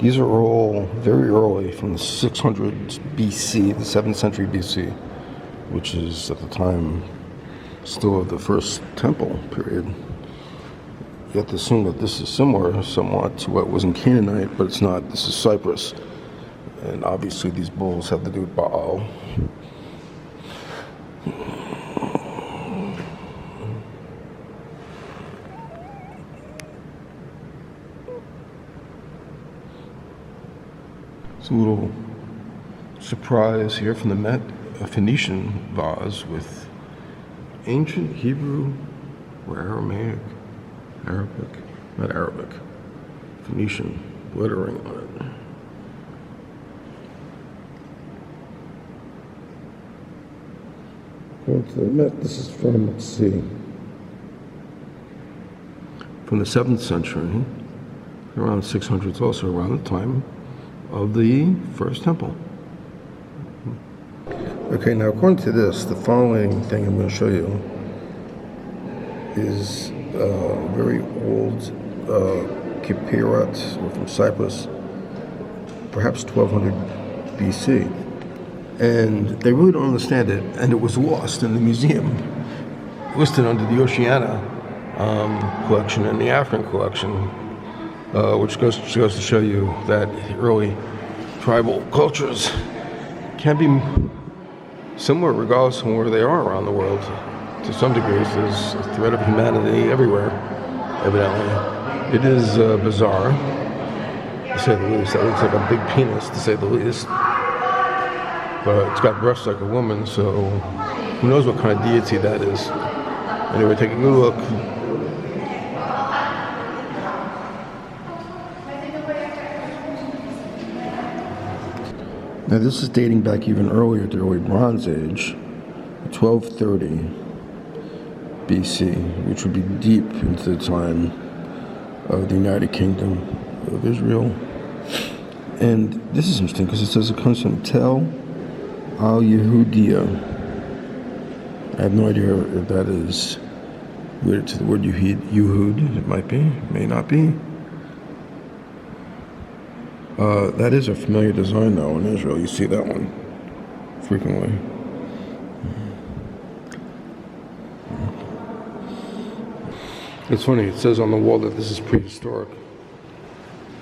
These are all very early, from the 600s BC, the 7th century BC, which is at the time still of the first temple period. You have to assume that this is similar somewhat to what was in Canaanite, but it's not. This is Cyprus. And obviously these bulls have to do with Baal. It's a little surprise here from the Met, a Phoenician vase with ancient Hebrew or Aramaic, not Arabic, Phoenician lettering on it. According to the Met, this is from, let's see, from the 7th century, around 600s, also around the time of the first temple. Okay, now according to this, the following thing I'm going to show you is very old Kipirat from Cyprus, perhaps 1200 BC. And they really don't understand it, and it was lost in the museum, listed under the Oceania collection and the African collection, which goes to show you that early tribal cultures can be similar regardless of where they are around the world. To some degrees, there's a thread of humanity everywhere, evidently. It is bizarre, to say the least. That looks like a big penis, to say the least. But it's got breasts like a woman, so who knows what kind of deity that is. Anyway, taking a look. Now this is dating back even earlier to the early Bronze Age, 1230 BC, which would be deep into the time of the United Kingdom of Israel. And this is interesting because it says it comes from Tel Al-Yehudiya. I have no idea if that is related to the word Yehud. It might be, may not be. That is a familiar design, though, in Israel. You see that one frequently. It's funny, it says on the wall that this is prehistoric.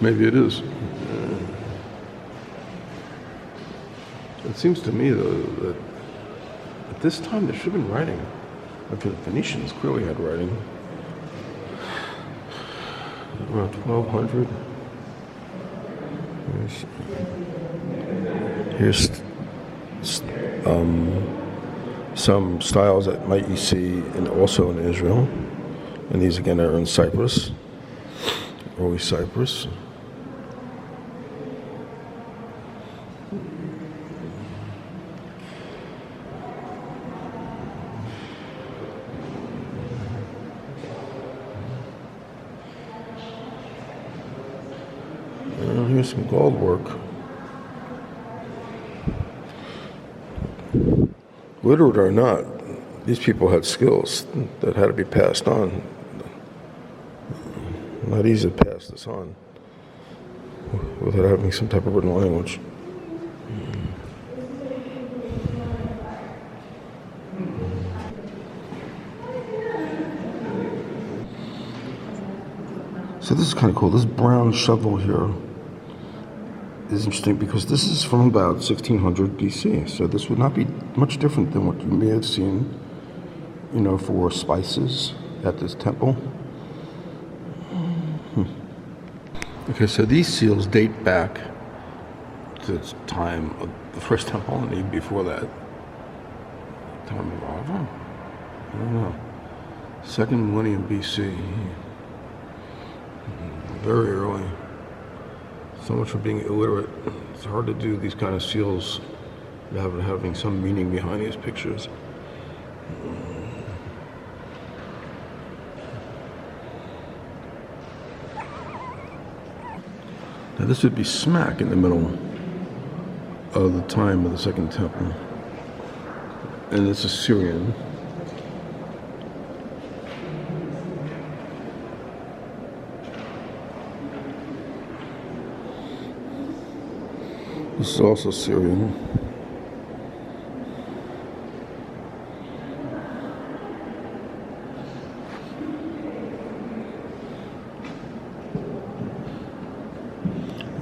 Maybe it is. It seems to me, though, that at this time there should have been writing. Okay, the Phoenicians clearly had writing. Around 1200. Here's some styles that might you see also in Israel. And these again are in Cyprus, early Cyprus. Here's some gold work. Literate or not, these people had skills that had to be passed on. Not easy to pass this on without having some type of written language. So this is kind of cool. This brown shovel here is interesting because this is from about 1600 BC. So this would not be much different than what you may have seen, for spices at this temple. Okay, so these seals date back to the time of the first temple and even before that. Time of Ava? I don't know. 2nd millennium BC. Very early. So much for being illiterate. It's hard to do these kind of seals without having some meaning behind these pictures. Now this would be smack in the middle of the time of the Second Temple. And it's Assyrian. This is also Syrian.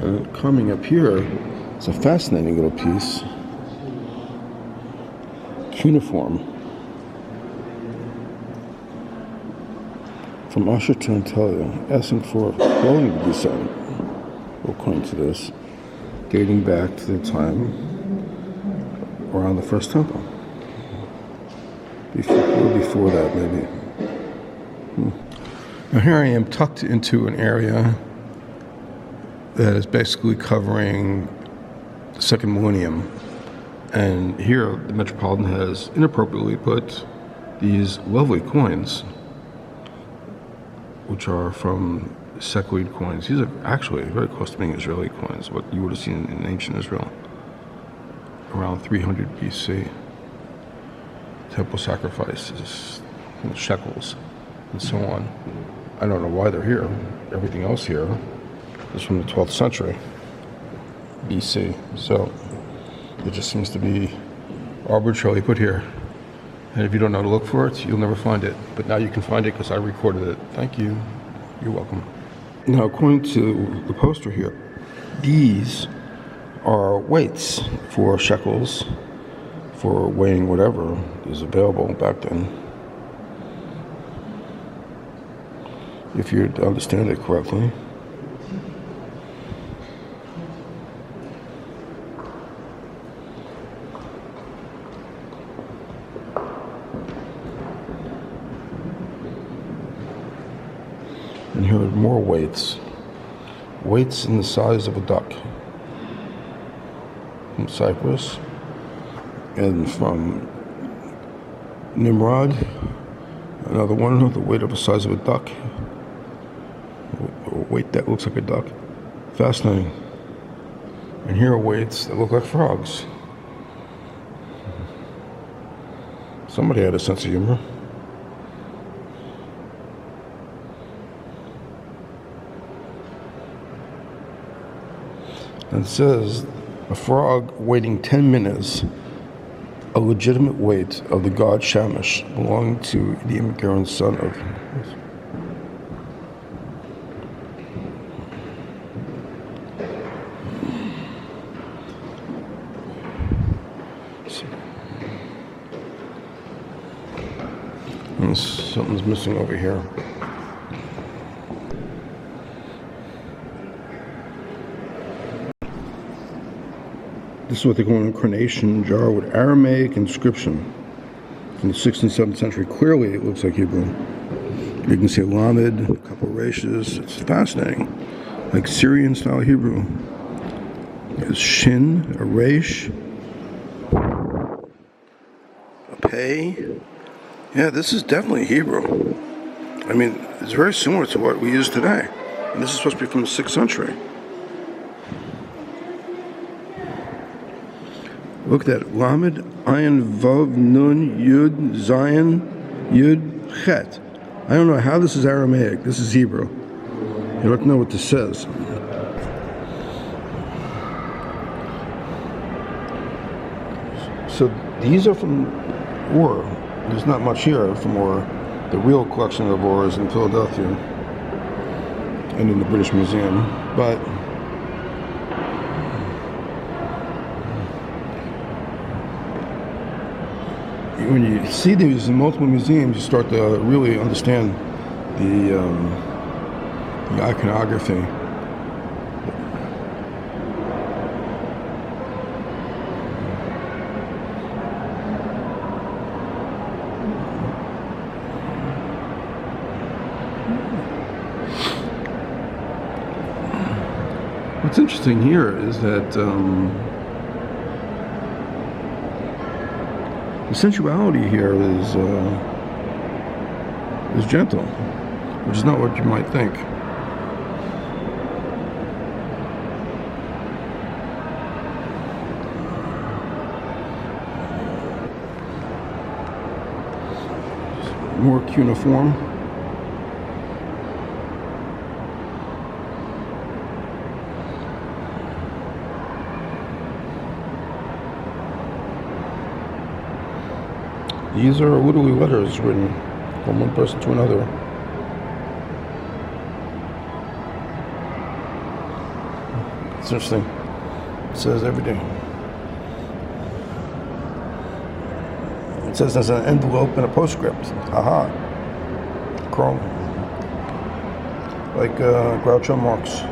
And coming up here, it's a fascinating little piece. Cuneiform from Usher to Antalya, asking for a building to be set, according to this, dating back to the time around the first temple. Before that, maybe. Now here I am tucked into an area that is basically covering the second millennium. And here, the Metropolitan has inappropriately put these lovely coins, which are from Sequoid coins. These are actually very close to being Israeli coins, what you would have seen in ancient Israel, around 300 BC. Temple sacrifices, shekels, and so on. I don't know why they're here. Everything else here is from the 12th century BC. So it just seems to be arbitrarily put here. And if you don't know to look for it, you'll never find it. But now you can find it because I recorded it. Thank you. You're welcome. Now, according to the poster here, these are weights for shekels, for weighing whatever is available back then. If you understand it correctly. And here are more weights. Weights in the size of a duck. From Cyprus. And from Nimrod, another one, the weight of the size of a duck. A weight that looks like a duck. Fascinating. And here are weights that look like frogs. Somebody had a sense of humor. And it says, a frog waiting 10 minutes, a legitimate weight of the god Shamash, belonging to the immigrant son of... And something's missing over here. This is what they call an incarnation jar with Aramaic inscription from the 6th and 7th century. Clearly, it looks like Hebrew. You can see a lamed, a couple of rashis. It's fascinating, like Syrian-style Hebrew. There's shin, a resh, a pei. Yeah, this is definitely Hebrew. I mean, it's very similar to what we use today. And this is supposed to be from the 6th century. Look at that. Lamed, Ayin, Vav, Nun, Yud, Zion, Yud, Chet. I don't know how this is Aramaic. This is Hebrew. You don't know what this says. So these are from Ur. There's not much here from Ur. The real collection of Ur is in Philadelphia and in the British Museum. But when you see these in multiple museums, you start to really understand the iconography. What's interesting here is that the sensuality here is gentle, which is not what you might think. More cuneiform. These are widowy letters written from one person to another. It's interesting. It says every day. It says there's an envelope and a postscript. Aha. Chrome. Like Groucho Marx.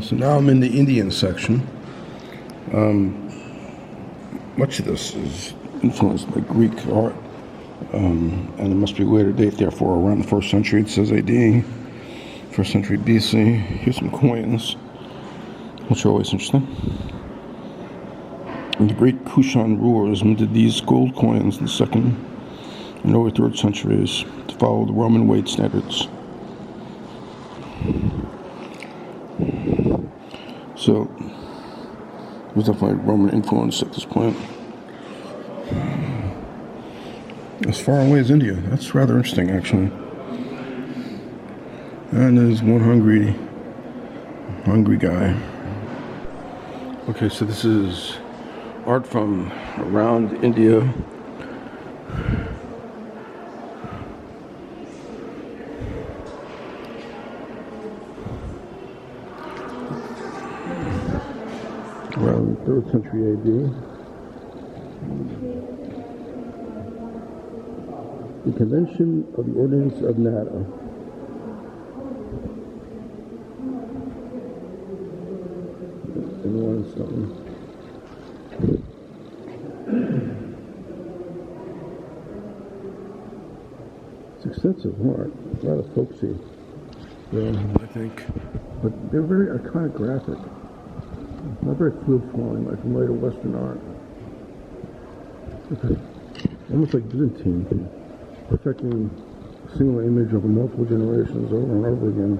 So now I'm in the Indian section. Much of this is influenced by Greek art, and it must be later date, therefore around the 1st century. It says AD, 1st century BC. Here's some coins, which are always interesting. And the great Kushan rulers minted these gold coins in the 2nd and early 3rd centuries to follow the Roman weight standards. So, there's definitely Roman influence at this point. As far away as India. That's rather interesting, actually. And there's one hungry guy. Okay, so this is art from around India. Around 3rd century AD. The Convention of the Ordinance of Nada. In limestone. It's extensive art, rather folksy, I think, but they're very iconographic. Not very fluid-flowing like later Western art. Okay. Almost like Byzantine, perfecting a single image over multiple generations over and over again.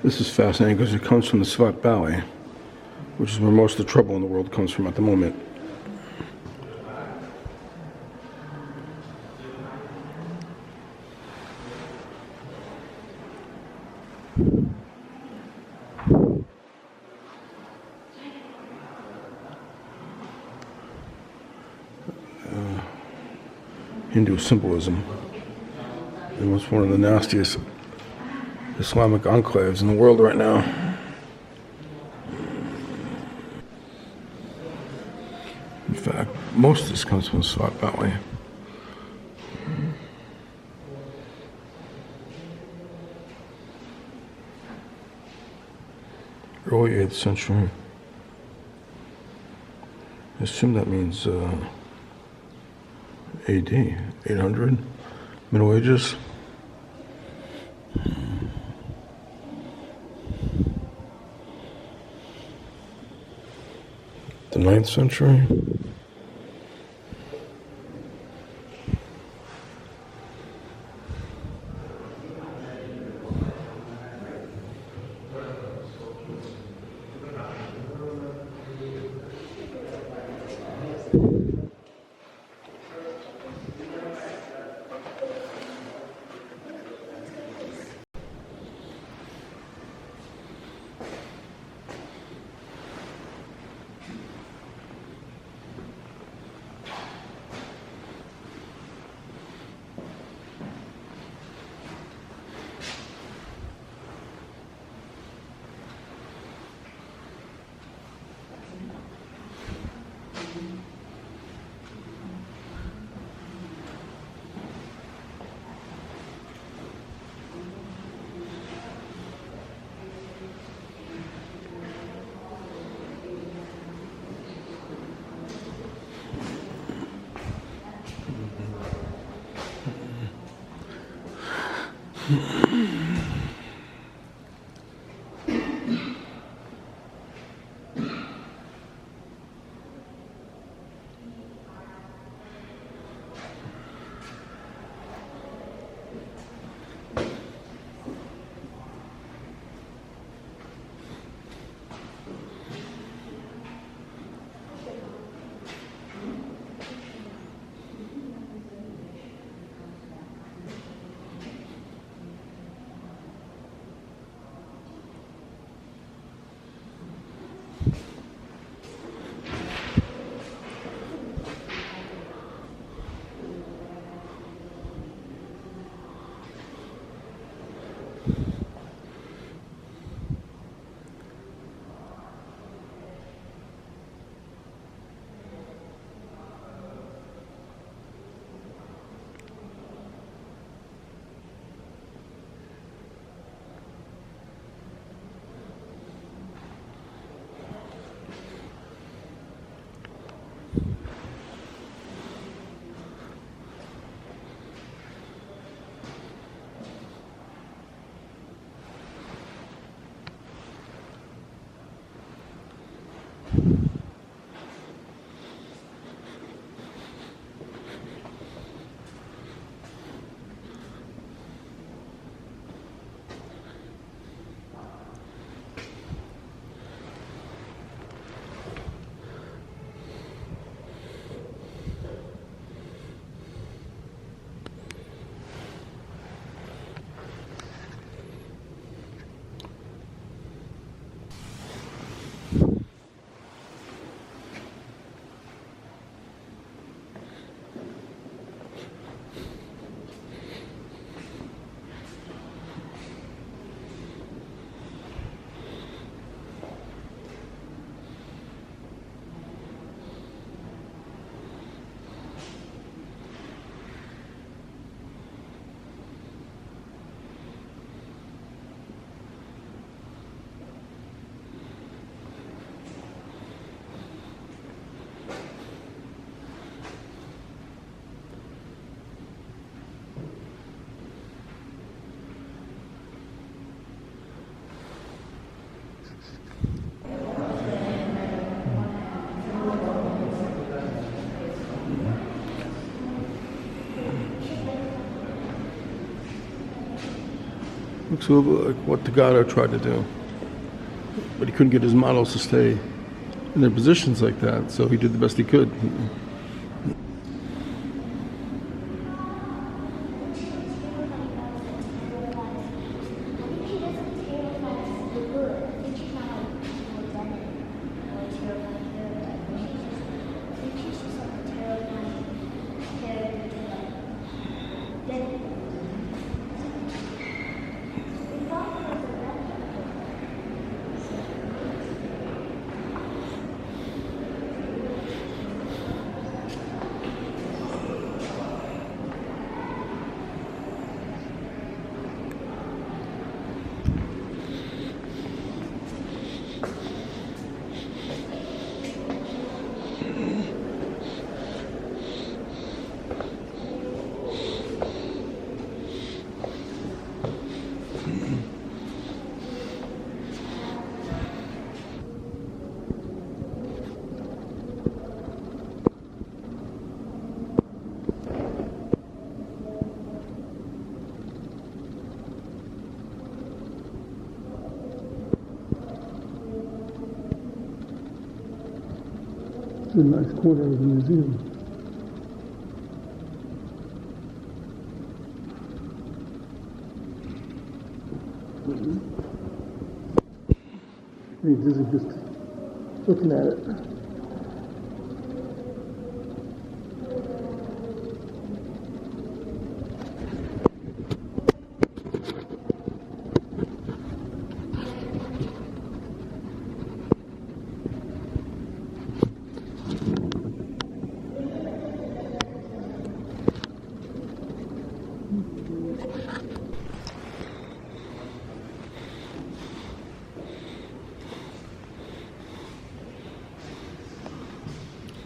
This is fascinating because it comes from the Swat Valley, which is where most of the trouble in the world comes from at the moment. Hindu symbolism. It was one of the nastiest Islamic enclaves in the world right now. In fact, most of this comes from the Swat Valley. Early 8th century. I assume that means AD, 800, Middle Ages. The 9th century. Looks a little bit like what Tagato tried to do. But he couldn't get his models to stay in their positions like that, so he did the best he could. It's a nice corner of the museum. I mean, this is just looking at it.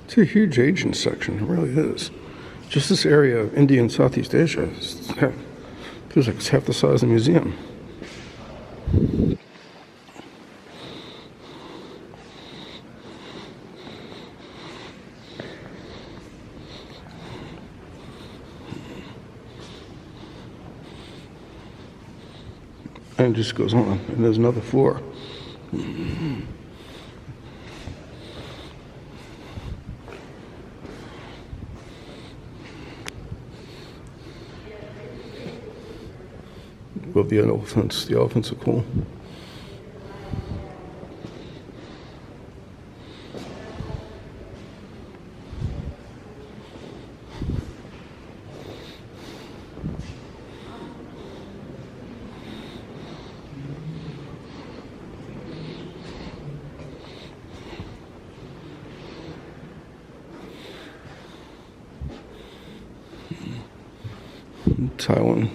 It's a huge Asian section, it really is. Just this area of India and Southeast Asia feels like it's half the size of the museum. And it just goes on, and there's another floor. Love the elephants. The elephants are cool. Taiwan.